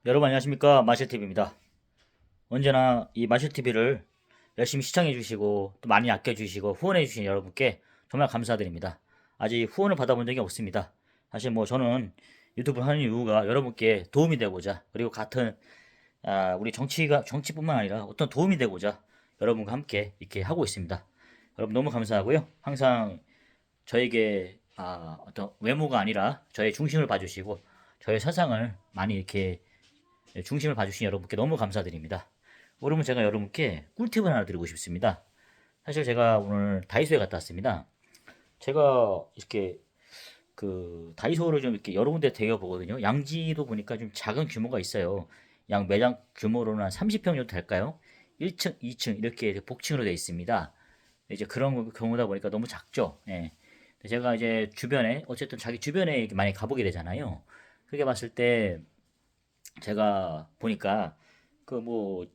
여러분 안녕하십니까, 마실TV입니다. 언제나 이 마실TV를 열심히 시청해 주시고 또 많이 아껴 주시고 후원해 주신 여러분께 정말 감사드립니다. 아직 후원을 받아본 적이 없습니다. 사실 뭐 저는 유튜브를 하는 이유가 여러분께 도움이 되고자, 그리고 같은 우리 정치뿐만 아니라 어떤 도움이 되고자 여러분과 함께 이렇게 하고 있습니다. 여러분 너무 감사하고요. 항상 저에게 어떤 외모가 아니라 저의 중심을 봐주시고 저의 사상을 많이 이렇게 중심을 봐주신 여러분께 너무 감사드립니다. 그러면 제가 여러분께 꿀팁을 하나 드리고 싶습니다. 사실 제가 오늘 다이소에 갔다 왔습니다. 제가 이렇게 그 다이소를 좀 이렇게 여러 군데 대여 보거든요. 양지도 보니까 좀 작은 규모가 있어요. 양 매장 규모로는 한 30평 정도 될까요? 1층, 2층 이렇게 복층으로 되어 있습니다. 이제 그런 경우다 보니까 너무 작죠. 예. 제가 이제 주변에 어쨌든 자기 주변에 많이 가보게 되잖아요. 그렇게 봤을 때 제가 보니까 그 뭐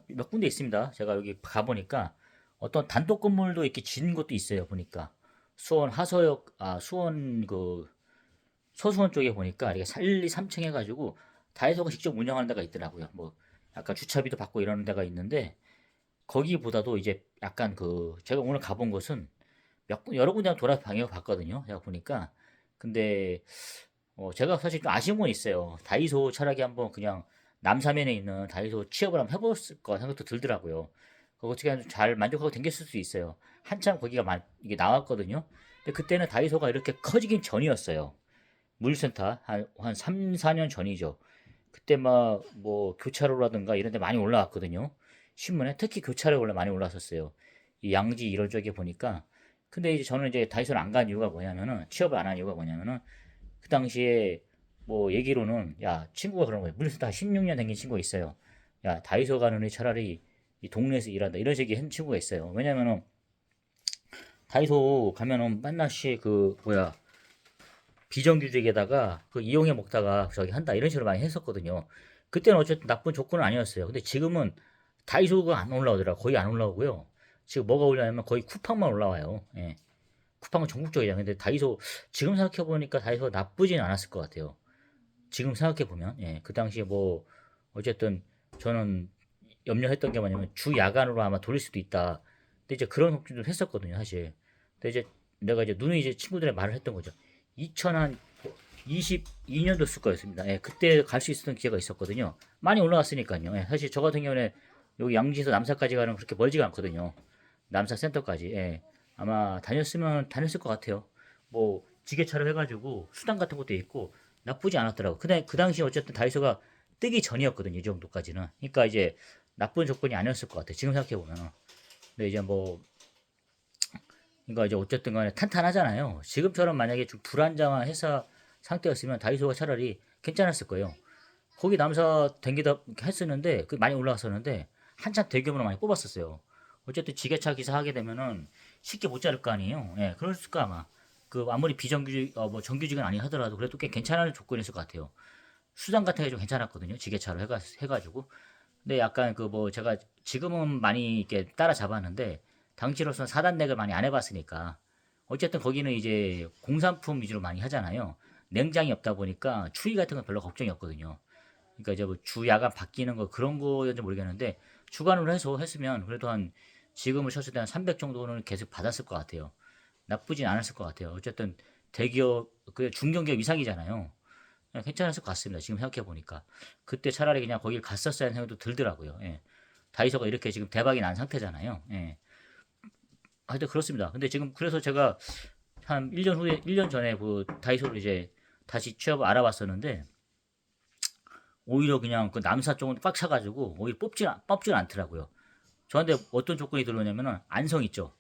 몇 군데 있습니다. 제가 여기 가보니까 어떤 단독 건물도 이렇게 지은 것도 있어요. 보니까 수원 하서역 수원 그 서수원 쪽에 보니까 이렇게 1, 2, 3층 해가지고 다이소가 직접 운영하는 데가 있더라고요. 뭐 약간 주차비도 받고 이러는 데가 있는데 거기보다도 이제 약간 그 제가 오늘 가본 곳은 여러 군데 돌아다녀 봤거든요. 제가 보니까 근데 제가 사실 좀 아쉬운 건 있어요. 다이소 차라리 한번 그냥 남사면에 있는 다이소 취업을 한번 해봤을 거 생각도 들더라고요. 그거 어떻게 하면 잘 만족하고 댕겼을 수 있어요. 한참 거기가 이게 나왔거든요. 근데 그때는 다이소가 이렇게 커지긴 전이었어요. 물류센터 한 3, 4년 전이죠. 그때 막 뭐 교차로라든가 이런 데 많이 올라왔거든요. 신문에 특히 교차로에 원래 많이 올라왔었어요. 이 양지 이런 쪽에 보니까 근데 이제 저는 이제 다이소를 안 간 이유가 뭐냐면은 취업을 안 한 이유가 뭐냐면은 그 당시에 뭐 얘기로는 야 친구가 그런 거예요. 물류센터 한 16년 댕긴 친구가 있어요. 야 다이소 가는 애 차라리 이 동네에서 일한다 이런 식의 한 친구가 있어요. 왜냐면은 다이소 가면은 맨날 그 뭐야 비정규직에다가 그 이용해 먹다가 저기 한다 이런 식으로 많이 했었거든요. 그때는 어쨌든 나쁜 조건은 아니었어요. 근데 지금은 다이소가 안 올라오더라. 거의 안 올라오고요. 지금 뭐가 올라오냐면 거의 쿠팡만 올라와요. 예. 쿠팡은 전국적이잖아요. 근데 다이소 지금 생각해 보니까 다이소가 나쁘진 않았을 것 같아요. 지금 생각해 보면 예. 그 당시에 뭐 어쨌든 저는 염려했던 게 뭐냐면 주 야간으로 아마 돌릴 수도 있다. 근데 이제 그런 걱정도 했었거든요, 사실. 근데 이제 내가 이제 눈이 이제 친구들의 말을 했던 거죠. 2022년도 쓸 거였습니다. 예, 그때 갈 수 있었던 기회가 있었거든요. 많이 올라왔으니까요. 예, 사실 저 같은 경우는 여기 양지에서 남사까지 가는 그렇게 멀지가 않거든요. 남사 센터까지. 예, 아마 다녔으면 다녔을 것 같아요. 뭐 지게차로 해가지고 수당 같은 것도 있고 나쁘지 않았더라고. 근데 그 당시 어쨌든 다이소가 뜨기 전이었거든요. 이 정도까지는. 그러니까 이제 나쁜 조건이 아니었을 것 같아요. 지금 생각해 보면은. 근데 이제 뭐 그러니까 이제 어쨌든 간에 탄탄하잖아요. 지금처럼 만약에 좀 불안정한 회사 상태였으면 다이소가 차라리 괜찮았을 거예요. 거기 남사 댕기다 했었는데 그 많이 올라갔었는데 한참 대규모로 많이 뽑았었어요. 어쨌든 지게차 기사 하게 되면은 쉽게 못 자를 거 아니에요. 예, 그랬을까 아마. 그 아무리 비정규직 뭐 정규직은 아니 하더라도 그래도 꽤 괜찮은 조건이었을 것 같아요. 수당 같은 게 좀 괜찮았거든요. 지게차로 해가지고. 근데 약간 그 뭐 제가 지금은 많이 이렇게 따라잡았는데 당시로서는 4단렉을 많이 안 해봤으니까 어쨌든 거기는 이제 공산품 위주로 많이 하잖아요. 냉장이 없다 보니까 추위 같은 건 별로 걱정이 없거든요. 그러니까 이제 뭐 주 야간 바뀌는 거 그런 거였는지 모르겠는데 주간으로 해서 했으면 그래도 한 지금을 쳤을 때 한 300 정도는 계속 받았을 것 같아요. 나쁘진 않았을 것 같아요. 어쨌든 대기업 그 중견기업 이상이잖아요. 괜찮았을 것 같습니다. 지금 생각해 보니까 그때 차라리 그냥 거길 갔었어야 하는 생각도 들더라고요. 예. 다이소가 이렇게 지금 대박이 난 상태잖아요. 예. 하여튼 그렇습니다. 근데 지금 그래서 제가 한 1년 후에 1년 전에 그 다이소를 이제 다시 취업을 알아봤었는데 오히려 그냥 그 남사 쪽은 꽉 차가지고 오히려 뽑질 않더라고요. 저한테 어떤 조건이 들어오냐면은 안성 있죠.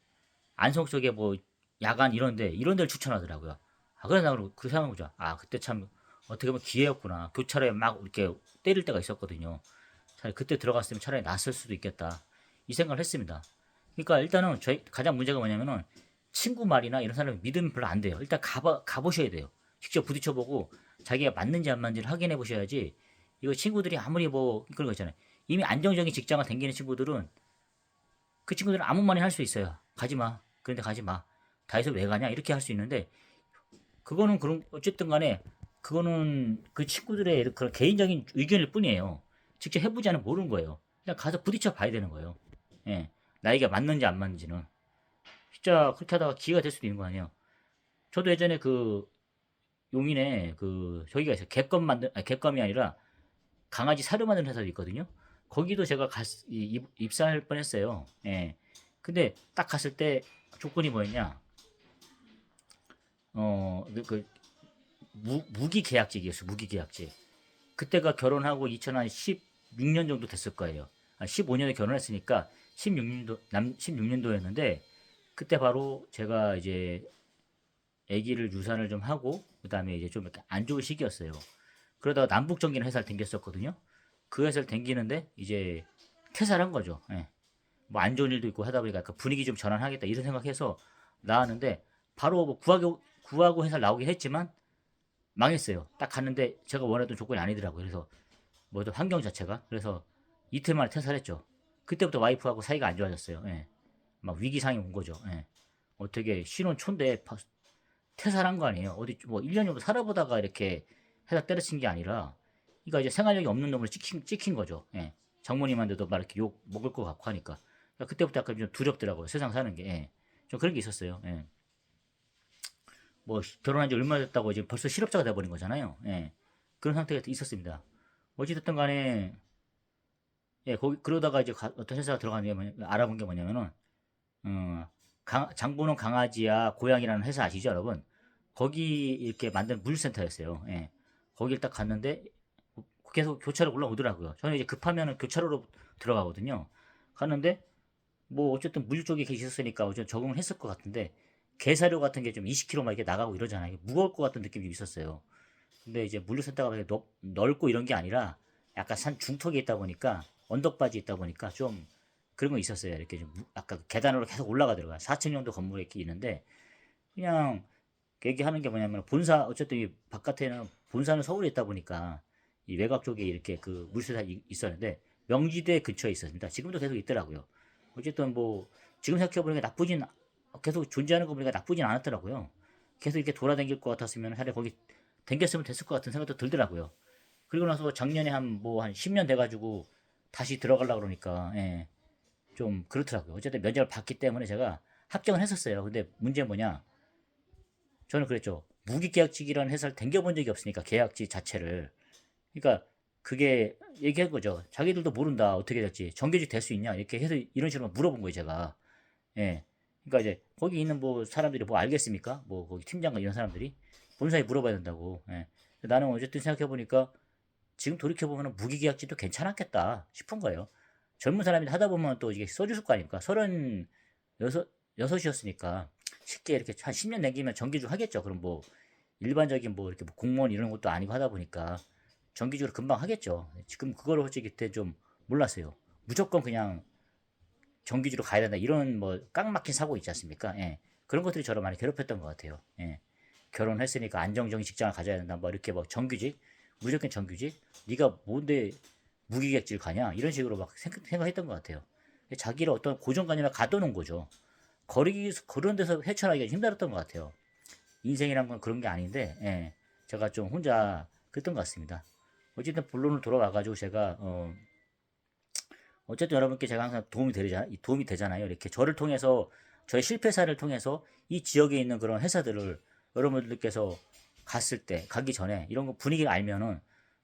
안성 쪽에 뭐 야간 이런 데를 추천하더라고요. 그래 나 그 생각해보자. 그때 참 어떻게 보면 기회였구나. 교차로에 막 이렇게 때릴 때가 있었거든요. 차라리 그때 들어갔으면 차라리 낫을 수도 있겠다. 이 생각을 했습니다. 그러니까 일단은 저희 가장 문제가 뭐냐면은 친구 말이나 이런 사람을 믿으면 별로 안 돼요. 일단 가보셔야 돼요. 직접 부딪혀보고 자기가 맞는지 안 맞는지를 확인해 보셔야지. 이거 친구들이 아무리 뭐 그런 거 있잖아요. 이미 안정적인 직장을 다니는 친구들은 그 친구들은 아무 말이나 할 수 있어요. 가지 마. 그런데 가지 마. 다해서 왜 가냐? 이렇게 할 수 있는데 그거는 그런 어쨌든 간에 그거는 그 친구들의 그런 개인적인 의견일 뿐이에요. 직접 해보지 않으면 모르는 거예요. 그냥 가서 부딪혀 봐야 되는 거예요. 예. 나이가 맞는지 안 맞는지는. 진짜 그렇게 하다가 기회가 될 수도 있는 거 아니에요. 저도 예전에 그 용인에 그 저기가 있어요. 객검이 아니라 강아지 사료 만드는 회사도 있거든요. 거기도 제가 입사할 뻔했어요. 예. 근데 딱 갔을 때 조건이 뭐였냐? 무기 계약직이었어요. 무기 계약직. 그때가 결혼하고 2016년 정도 됐을 거예요. 15년에 결혼했으니까 16년도였는데 그때 바로 제가 이제 아기를 유산을 좀 하고 그다음에 이제 좀 이렇게 안 좋은 시기였어요. 그러다가 남북정기는 회사를 댕겼었거든요. 그 회사를 댕기는데 이제 퇴사를 한 거죠. 예. 뭐 안 좋은 일도 있고 하다 보니까 약간 분위기 좀 전환하겠다 이런 생각해서 나왔는데 바로 뭐 구하고 회사를 나오긴 했지만 망했어요. 딱 갔는데 제가 원하던 조건이 아니더라고요. 그래서 뭐든 환경 자체가 그래서 이틀 만에 퇴사를 했죠. 그때부터 와이프하고 사이가 안 좋아졌어요. 예. 막 위기상이 온 거죠. 예. 어떻게 신혼 초인데 퇴사를 한 거 아니에요. 어디 뭐 1년 정도 살아보다가 이렇게 회사 때려친 게 아니라 그러니까 이제 생활력이 없는 놈을 찍힌 거죠. 예. 장모님한테도 막 이렇게 욕 먹을 것 같고 하니까. 그러니까 그때부터 약간 좀 두렵더라고요. 세상 사는 게. 예. 좀 그런 게 있었어요. 예. 뭐 결혼한 지 얼마 됐다고 이제 벌써 실업자가 돼버린 거잖아요. 예. 그런 상태가 있었습니다. 어찌됐든 간에 예, 거기 그러다가 이제 어떤 회사가 들어간 게 알아본 게 뭐냐면은 장보는 강아지야 고양이라는 회사 아시죠, 여러분? 거기 이렇게 만든 물류센터였어요. 예. 거길 딱 갔는데 계속 교차로 올라오더라고요. 저는 이제 급하면 교차로로 들어가거든요. 갔는데 뭐 어쨌든 물류 쪽에 계셨으니까 어쨌든 적응을 했을 것 같은데 개사료 같은 게 좀 20kg 막 이렇게 나가고 이러잖아요. 무거울 것 같은 느낌이 있었어요. 근데 이제 물류센터가 그렇게 넓고 이런 게 아니라 약간 산 중턱에 있다 보니까 언덕바지에 있다 보니까 좀 그런 거 있었어요. 이렇게 좀 아까 계단으로 계속 올라가더라고요. 4층 정도 건물에 이렇게 있는데 그냥 얘기하는 게 뭐냐면 본사 어쨌든 이 바깥에는 본사는 서울에 있다 보니까 이 외곽 쪽에 이렇게 그 물류센터 있었는데 명지대 근처에 있었습니다. 지금도 계속 있더라고요. 어쨌든 뭐 지금 생각해 보니까 계속 존재하는 거 보니까 나쁘진 않았더라고요. 계속 이렇게 돌아다닐 것 같았으면 차라리 거기 댕겼으면 됐을 것 같은 생각도 들더라고요. 그리고 나서 작년에 한 10년 돼가지고 다시 들어가려고 그러니까, 예, 좀 그렇더라고요. 어쨌든 면접을 봤기 때문에 제가 합격은 했었어요. 근데 문제는 뭐냐? 저는 그랬죠. 무기계약직이라는 회사를 댕겨본 적이 없으니까, 계약직 자체를. 그러니까 그게 얘기한 거죠. 자기들도 모른다. 어떻게 될지. 정규직 될 수 있냐? 이렇게 해서 이런 식으로 물어본 거예요, 제가. 예. 그러니까 이제 거기 있는 뭐 사람들이 뭐 알겠습니까? 뭐 거기 팀장과 이런 사람들이 본사에 물어봐야 된다고. 예. 나는 어쨌든 생각해 보니까 지금 돌이켜 보면 무기계약직도 괜찮았겠다 싶은 거예요. 젊은 사람이 하다 보면 또 이게 써줄 거 아닙니까? 36이었으니까 쉽게 이렇게 한 10년 남기면 정규직 하겠죠. 그럼 뭐 일반적인 뭐 이렇게 뭐 공무원 이런 것도 아니고 하다 보니까 정규직으로 금방 하겠죠. 지금 그거를 솔직히 그때 좀 몰랐어요. 무조건 그냥 정규직으로 가야 된다 이런 뭐 깡막힌 사고 있지 않습니까? 예. 그런 것들이 저를 많이 괴롭혔던 것 같아요. 예. 결혼했으니까 안정적인 직장을 가져야 된다. 뭐 이렇게 뭐 정규직, 무조건 정규직, 네가 뭔데 무기계약직을 가냐 이런 식으로 막 생각했던 것 같아요. 자기를 어떤 고정관념에 가둬놓은 거죠. 그런 데서 헤쳐나기가 힘들었던 것 같아요. 인생이란 건 그런 게 아닌데, 예. 제가 좀 혼자 그랬던 것 같습니다. 어쨌든 본론으로 돌아와가지고 제가 어쨌든 여러분께 제가 항상 도움이 되잖아요. 이렇게 저를 통해서 저의 실패사를 통해서 이 지역에 있는 그런 회사들을 여러분들께서 가기 전에 이런 거 분위기를 알면은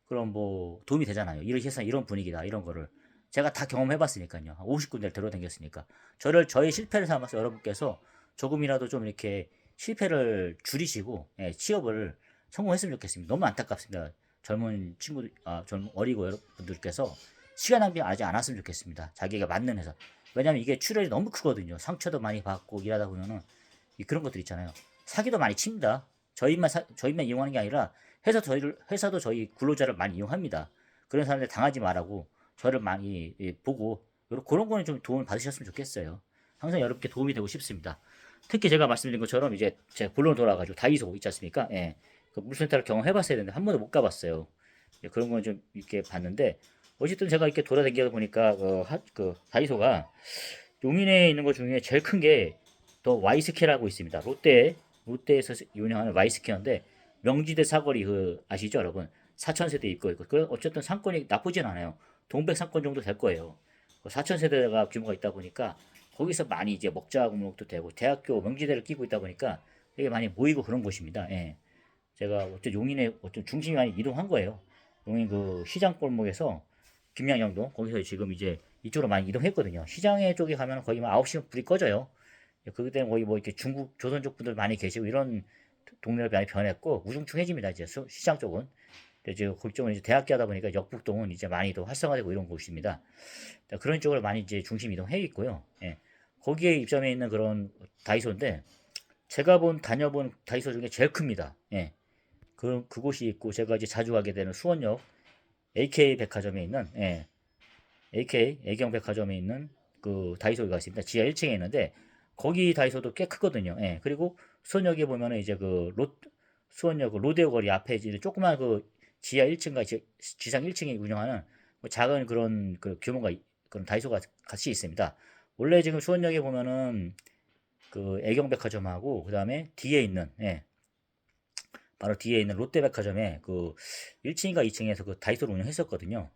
그럼 뭐 도움이 되잖아요. 이런 회사 이런 분위기다 이런 거를 제가 다 경험해봤으니까요. 50군데를 들어다녔으니까 저의 실패를 삼아서 여러분께서 조금이라도 좀 이렇게 실패를 줄이시고 예, 취업을 성공했으면 좋겠습니다. 너무 안타깝습니다. 젊은 어리고 여러분들께서 시간 낭비하지 않았으면 좋겠습니다. 자기가 맞는 회사. 왜냐면 이게 출혈이 너무 크거든요. 상처도 많이 받고 일하다 보면은 그런 것들 있잖아요. 사기도 많이 칩니다. 저희만 이용하는 게 아니라 회사도 저희 근로자를 많이 이용합니다. 그런 사람들 당하지 말라고 저를 많이 보고 그런 거는 좀 도움을 받으셨으면 좋겠어요. 항상 여러분께 도움이 되고 싶습니다. 특히 제가 말씀드린 것처럼 이제 제가 본론 돌아가지고 다이소 있지 않습니까? 예. 그 물센터를 경험해봤어야 되는데 한 번도 못 가봤어요. 예, 그런 건 좀 이렇게 봤는데 어쨌든 제가 이렇게 돌아다니다 보니까 그 다이소가 용인에 있는 것 중에 제일 큰 게 더 와이스케라고 있습니다. 롯데에서 운영하는 와이스케어인데 명지대 사거리 그 아시죠, 여러분? 사천세대 입고 있고 그 어쨌든 상권이 나쁘진 않아요. 동백 상권 정도 될 거예요. 사천세대가 규모가 있다 보니까 거기서 많이 이제 먹자 공목도 되고 대학교 명지대를 끼고 있다 보니까 되게 많이 모이고 그런 곳입니다. 예. 제가 어쨌든 용인에 어떤 중심이 많이 이동한 거예요. 용인 그 시장 골목에서 김양영동 거기서 지금 이제 이쪽으로 많이 이동했거든요. 시장에 쪽에 가면 거의 뭐 9시면 불이 꺼져요. 그때 되면 거의 뭐 이렇게 중국 조선족 분들 많이 계시고 이런 동네를 많이 변했고 우중충해집니다. 이제 시장 쪽은. 근데 지금 그쪽은 이제 대학교 하다 보니까 역북동은 이제 많이 더 활성화되고 이런 곳입니다. 그런 쪽으로 많이 이제 중심 이동해 있고요. 예. 거기에 입점해 있는 그런 다이소인데 제가 다녀본 다이소 중에 제일 큽니다. 예. 그곳이 있고 제가 이제 자주 가게 되는 수원역 AK 백화점에 있는 예. AK 애경 백화점에 있는 그 다이소가 있습니다. 지하 1층에 있는데 거기 다이소도 꽤 크거든요. 예. 그리고 수원역에 보면은 이제 수원역 그 로데오 거리 앞에 이제 조그만 그 지하 1층과 지상 1층에 운영하는 뭐 작은 그런 그 규모가 그런 다이소가 같이 있습니다. 원래 지금 수원역에 보면은 그 애경백화점하고 그다음에 뒤에 있는 예, 바로 뒤에 있는 롯데백화점에 그 1층인가 2층에서 그 다이소를 운영했었거든요.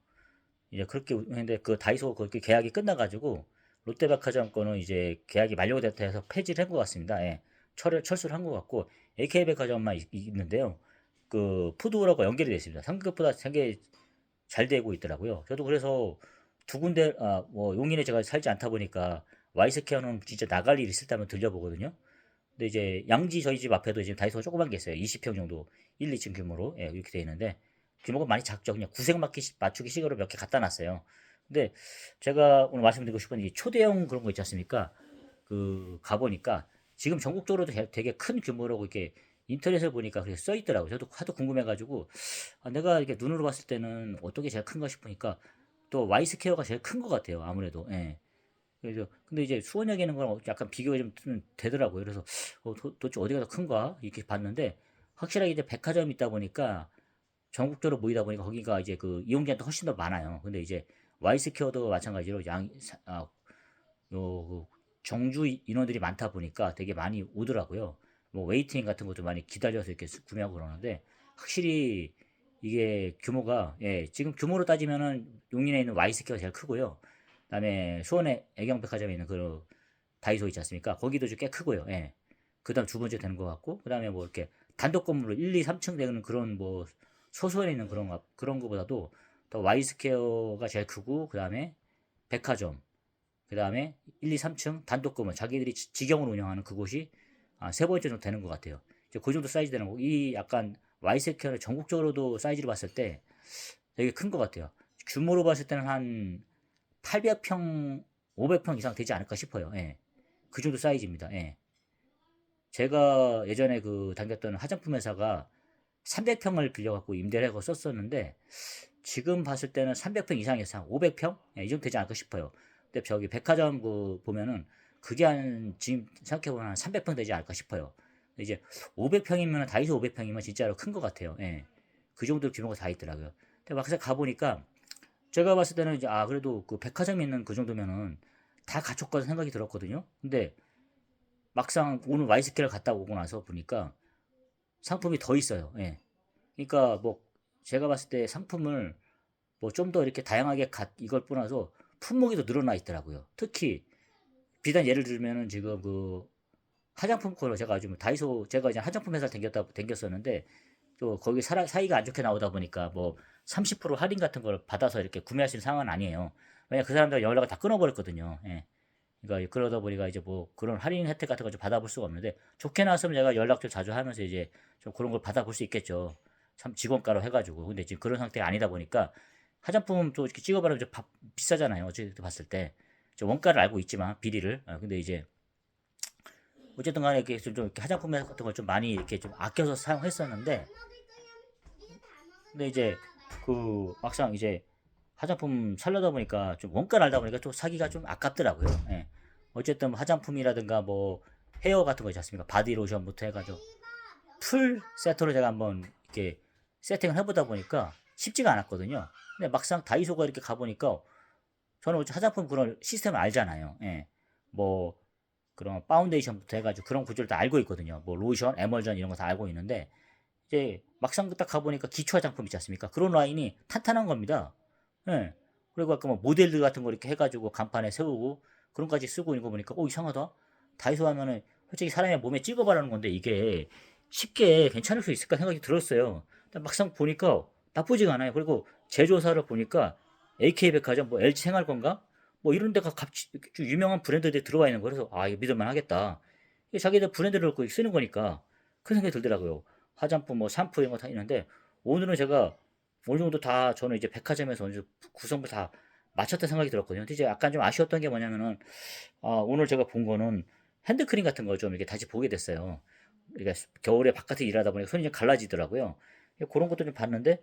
이제 그렇게 했는데 그 다이소 그렇게 계약이 끝나가지고 롯데백화점 거는 이제 계약이 만료됐다 해서 폐지를 한 것 같습니다. 예. 철수를 한 것 같고 AK백화점만 있는데요. 그 푸드라고 연결이 되어 있습니다. 생각보다 되게 잘 되고 있더라고요. 저도 그래서 두 군데 뭐 용인에 제가 살지 않다 보니까 와이스케어는 진짜 나갈 일 있을 때 한번 들려보거든요. 근데 이제 양지 저희 집 앞에도 지금 다이소가 조그만 게 있어요. 20평 정도 1, 2층 규모로 예, 이렇게 돼 있는데 규모가 많이 작죠. 그냥 구색 맞추기 식으로 몇 개 갖다 놨어요. 근데 제가 오늘 말씀드리고 싶은 이 초대형 그런 거 있지 않습니까? 그 가보니까 지금 전국적으로도 되게 큰 규모라고 이렇게 인터넷을 보니까 그렇게 써 있더라고요. 저도 하도 궁금해가지고 내가 이렇게 눈으로 봤을 때는 어떤 게 제일 큰가 싶으니까 또 와이스케어가 제일 큰 것 같아요. 아무래도 예. 그래서 근데 이제 수원역에는 건 약간 비교가 좀 되더라고요. 그래서 도대체 어디가 더 큰가 이렇게 봤는데 확실하게 이제 백화점이 있다 보니까 전국적으로 모이다 보니까 거기가 이제 그 이용자도 훨씬 더 많아요. 근데 이제 와이스퀘어도 마찬가지로 그 정주 인원들이 많다 보니까 되게 많이 오더라고요. 뭐 웨이팅 같은 것도 많이 기다려서 이렇게 구매하고 그러는데 확실히 이게 규모가 예, 지금 규모로 따지면은 용인에 있는 와이스퀘어가 제일 크고요. 그다음에 수원의 애경백화점에 있는 그 다이소 있지 않습니까? 거기도 좀 꽤 크고요. 예. 그다음 두 번째 되는 것 같고, 그다음에 뭐 이렇게 단독 건물로 1, 2, 3층 되는 그런 뭐 소소에 있는 그런 거보다도 더 와이스퀘어가 제일 크고, 그다음에 백화점, 그다음에 1, 2, 3층 단독 건물 자기들이 직영으로 운영하는 그곳이 세 번째 정도 되는 것 같아요. 이제 그 정도 사이즈 되는 거고, 이 약간 와이스퀘어를 전국적으로도 사이즈로 봤을 때 되게 큰 것 같아요. 규모로 봤을 때는 한 800평, 500평 이상 되지 않을까 싶어요. 예. 그 정도 사이즈입니다. 예. 제가 예전에 그 다녔던 화장품 회사가 300평을 빌려갖고 임대를 하고 썼었는데 지금 봤을 때는 300평 이상에서 한 500평? 예, 이 정도 되지 않을까 싶어요. 근데 저기 백화점 그 보면은 그게 한 지금 생각해보면 한 300평 되지 않을까 싶어요. 이제 500평이면 다이소 500평이면 진짜로 큰 것 같아요. 예. 그 정도 규모가 다 있더라고요. 근데 막상 가보니까 제가 봤을 때는 이제 그래도 그 백화점에 있는 그 정도면은 다 갖췄거든 생각이 들었거든요. 근데 막상 오늘 와이스케를 갔다 오고 나서 보니까 상품이 더 있어요. 예. 그러니까 뭐 제가 봤을 때 상품을 뭐 좀 더 이렇게 다양하게 이걸 떠나서 품목이 더 늘어나 있더라고요. 특히 비단 예를 들면은 지금 그 화장품 코너 제가 요즘 다이소 제가 이제 화장품 회사 댕겼었는데 또 거기 사이가 안 좋게 나오다 보니까 뭐 30% 할인 같은 걸 받아서 이렇게 구매할 수 있는 상황은 아니에요. 왜냐 그 사람들 연락을 다 끊어버렸거든요. 예. 그러니까 그러다 보니까 이제 뭐 그런 할인 혜택 같은 걸 좀 받아볼 수가 없는데 좋게 나왔으면 제가 연락 좀 자주 하면서 이제 좀 그런 걸 받아볼 수 있겠죠. 참 직원가로 해가지고. 근데 지금 그런 상태가 아니다 보니까 화장품 또 이렇게 찍어봐라 좀 비싸잖아요. 어쨌든 봤을 때. 원가를 알고 있지만 비리를. 근데 이제 어쨌든 간에 이렇게 좀 이렇게 화장품 같은 걸 좀 많이 이렇게 좀 아껴서 사용했었는데 근데 이제 그 막상 이제 화장품 살려다 보니까 좀 원가를 알다 보니까 또 사기가 좀 아깝더라고요. 예. 어쨌든 뭐 화장품이라든가 뭐 헤어 같은 거 있지 않습니까? 바디로션부터 해가지고 풀 세트로 제가 한번 이렇게 세팅을 해보다 보니까 쉽지가 않았거든요. 근데 막상 다이소가 이렇게 가보니까 저는 화장품 그런 시스템을 알잖아요. 예. 뭐 그런 파운데이션부터 해가지고 그런 구조를 다 알고 있거든요. 뭐 로션, 에멀전 이런 거 다 알고 있는데 이제 막상 딱 가보니까 기초 화장품 있지 않습니까? 그런 라인이 탄탄한 겁니다. 예. 그리고 아까 뭐 모델들 같은 거 이렇게 해가지고 간판에 세우고 그런 까지 쓰고 있는 거 보니까 이상하다. 다이소 하면은 솔직히 사람의 몸에 찍어 바르는 건데 이게 쉽게 괜찮을 수 있을까 생각이 들었어요. 근데 막상 보니까 나쁘지가 않아요. 그리고 제조사를 보니까 AK백화점, 뭐 LG생활건강 뭐 이런 데가 좀 유명한 브랜드들이 들어와 있는 거라서 이거 믿을만 하겠다. 이게 자기들 브랜드를 갖고 쓰는 거니까 그 생각이 들더라고요. 화장품, 뭐 샴푸 이런 거 다 있는데 오늘은 제가 어느 정도 다 저는 이제 백화점에서 어느 정도 구성을 다 맞췄다 생각이 들었거든요. 근데 이제 약간 좀 아쉬웠던 게 뭐냐면은 오늘 제가 본 거는 핸드크림 같은 걸 좀 이렇게 다시 보게 됐어요. 그러니까 겨울에 바깥에 일하다 보니까 손이 좀 갈라지더라고요. 그런 것도 좀 봤는데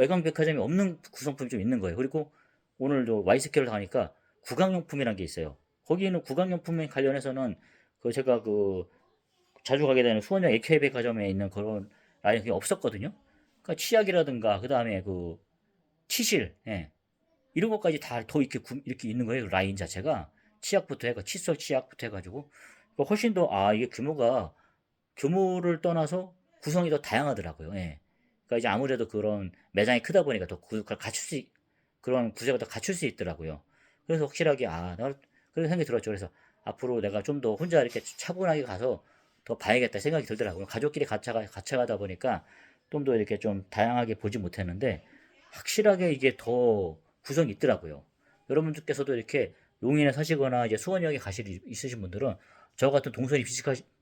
애강 백화점이 없는 구성품이 좀 있는 거예요. 그리고 오늘도 와이스케를 가니까 구강용품이라는 게 있어요. 거기는 구강용품에 관련해서는 그 제가 그 자주 가게 되는 수원역 AK 백화점에 있는 그런 라인이 그게 없었거든요. 그러니까 치약이라든가 그 다음에 그 치실, 예. 이런 것까지 다 더 이렇게 이렇게 있는 거예요. 그 라인 자체가 치약부터 해가 칫솔 치약부터 해가지고 그러니까 훨씬 더 이게 규모를 떠나서 구성이 더 다양하더라고요. 예. 그러니까 이제 아무래도 그런 매장이 크다 보니까 더 그걸 그런 구조가 더 갖출 수 있더라고요. 그래서 확실하게 나 그런 생각이 들었죠. 그래서 앞으로 내가 좀 더 혼자 이렇게 차분하게 가서 더 봐야겠다 생각이 들더라고요. 가족끼리 같이 가다 보니까 좀 더 이렇게 좀 다양하게 보지 못했는데 확실하게 이게 더 구성이 있더라고요. 여러분들께서도 이렇게 용인에 사시거나 이제 수원역에 있으신 분들은 저 같은 동선이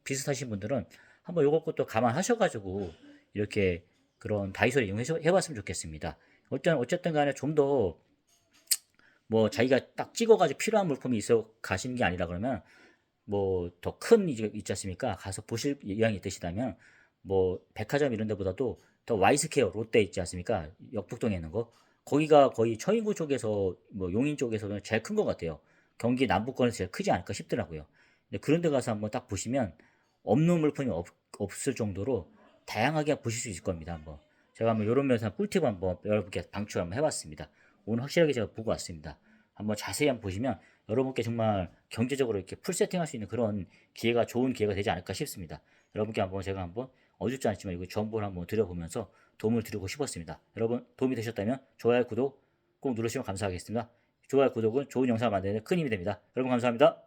비슷하신 분들은 한번 요것도 감안하셔가지고 이렇게 그런 다이소를 이용해봤으면 좋겠습니다. 어쨌든 간에 좀 더 뭐 자기가 딱 찍어가지고 필요한 물품이 있어 가시는 게 아니라 그러면 뭐 더 큰 있지 않습니까? 가서 보실 의향이 있으시다면 뭐 백화점 이런 데보다도 더 와이스케어 롯데 있지 않습니까? 역북동에 있는 거. 거기가 거의 처인구 쪽에서 뭐 용인 쪽에서는 제일 큰 것 같아요. 경기 남부권에서 제일 크지 않을까 싶더라고요. 근데 그런 데 가서 한번 딱 보시면 없는 물품이 없을 정도로 다양하게 보실 수 있을 겁니다. 한번. 제가 한번 이런 면에서 꿀팁 한번 여러분께 방출 한번 해봤습니다. 오늘 확실하게 제가 보고 왔습니다. 한번 자세히 한번 보시면 여러분께 정말 경제적으로 이렇게 풀 세팅할 수 있는 그런 좋은 기회가 되지 않을까 싶습니다. 여러분께 제가 한번 어줍지 않지만 이거 정보를 한번 드려보면서 도움을 드리고 싶었습니다. 여러분 도움이 되셨다면 좋아요, 구독 꼭 누르시면 감사하겠습니다. 좋아요, 구독은 좋은 영상을 만드는 데 큰 힘이 됩니다. 여러분 감사합니다.